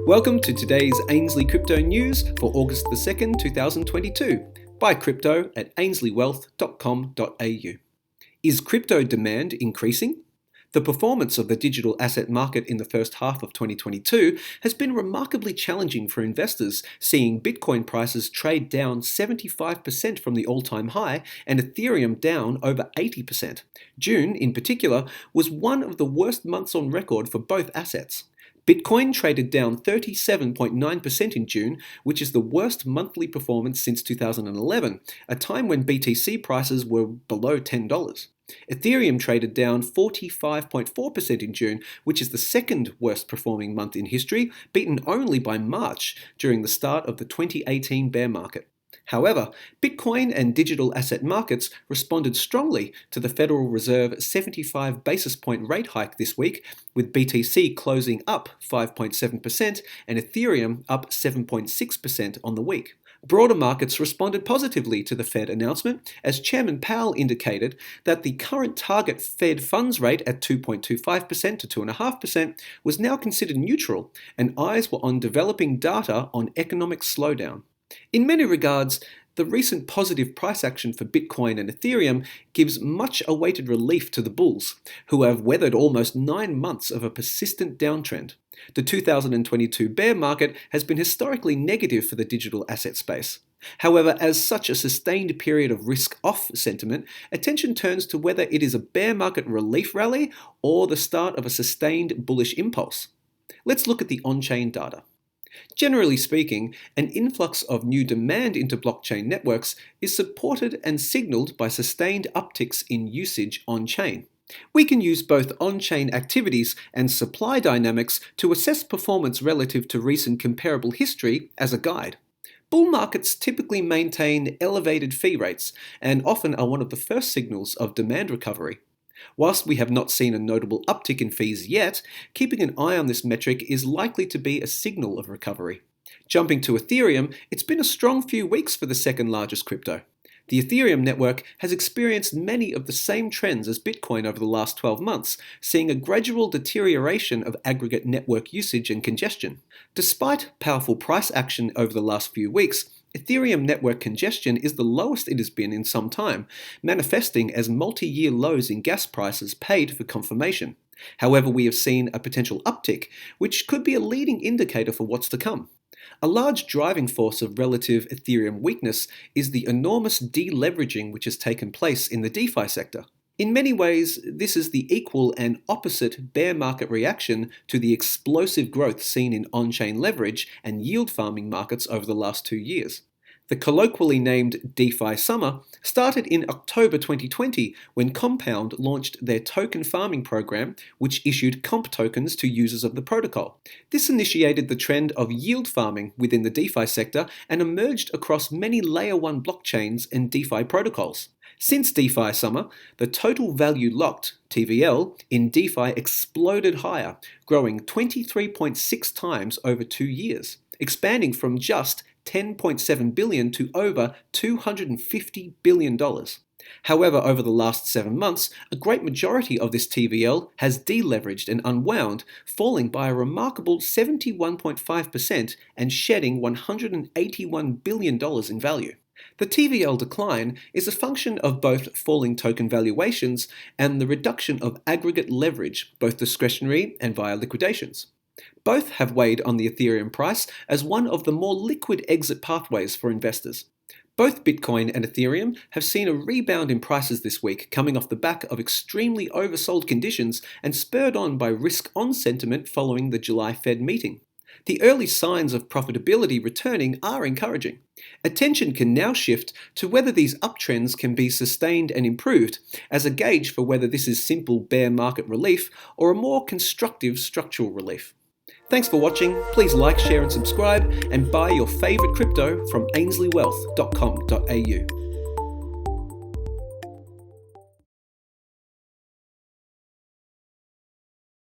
Welcome to today's Ainslie Crypto News for August the 2nd, 2022. Buy crypto at ainsliewealth.com.au. Is crypto demand increasing? The performance of the digital asset market in the first half of 2022 has been remarkably challenging for investors, seeing Bitcoin prices trade down 75% from the all-time high and Ethereum down over 80%. June, in particular, was one of the worst months on record for both assets. Bitcoin traded down 37.9% in June, which is the worst monthly performance since 2011, a time when BTC prices were below $10. Ethereum traded down 45.4% in June, which is the second worst performing month in history, beaten only by March during the start of the 2018 bear market. However, Bitcoin and digital asset markets responded strongly to the Federal Reserve 75 basis point rate hike this week, with BTC closing up 5.7% and Ethereum up 7.6% on the week. Broader markets responded positively to the Fed announcement, as Chairman Powell indicated that the current target Fed funds rate at 2.25% to 2.5% was now considered neutral, and eyes were on developing data on economic slowdown. In many regards, the recent positive price action for Bitcoin and Ethereum gives much awaited relief to the bulls, who have weathered almost 9 months of a persistent downtrend. The 2022 bear market has been historically negative for the digital asset space. However, as such a sustained period of risk-off sentiment, attention turns to whether it is a bear market relief rally or the start of a sustained bullish impulse. Let's look at the on-chain data. Generally speaking, an influx of new demand into blockchain networks is supported and signaled by sustained upticks in usage on-chain. We can use both on-chain activities and supply dynamics to assess performance relative to recent comparable history as a guide. Bull markets typically maintain elevated fee rates and often are one of the first signals of demand recovery. Whilst we have not seen a notable uptick in fees yet, keeping an eye on this metric is likely to be a signal of recovery. Jumping to Ethereum, it's been a strong few weeks for the second largest crypto. The Ethereum network has experienced many of the same trends as Bitcoin over the last 12 months, seeing a gradual deterioration of aggregate network usage and congestion. Despite powerful price action over the last few weeks, Ethereum network congestion is the lowest it has been in some time, manifesting as multi-year lows in gas prices paid for confirmation. However, we have seen a potential uptick, which could be a leading indicator for what's to come. A large driving force of relative Ethereum weakness is the enormous deleveraging which has taken place in the DeFi sector. In many ways, this is the equal and opposite bear market reaction to the explosive growth seen in on-chain leverage and yield farming markets over the last 2 years. The colloquially named DeFi summer started in October 2020 when Compound launched their token farming program, which issued comp tokens to users of the protocol. This initiated the trend of yield farming within the DeFi sector and emerged across many Layer 1 blockchains and DeFi protocols. Since DeFi summer, the total value locked, TVL, in DeFi exploded higher, growing 23.6 times over 2 years, expanding from just $10.7 billion to over $250 billion. However, over the last 7 months, a great majority of this TVL has deleveraged and unwound, falling by a remarkable 71.5% and shedding $181 billion in value. The TVL decline is a function of both falling token valuations and the reduction of aggregate leverage, both discretionary and via liquidations. Both have weighed on the Ethereum price as one of the more liquid exit pathways for investors. Both Bitcoin and Ethereum have seen a rebound in prices this week, coming off the back of extremely oversold conditions and spurred on by risk-on sentiment following the July Fed meeting. The early signs of profitability returning are encouraging. Attention can now shift to whether these uptrends can be sustained and improved, as a gauge for whether this is simple bear market relief or a more constructive structural relief. Thanks for watching. Please like, share and subscribe, and buy your favourite crypto from ainsliewealth.com.au.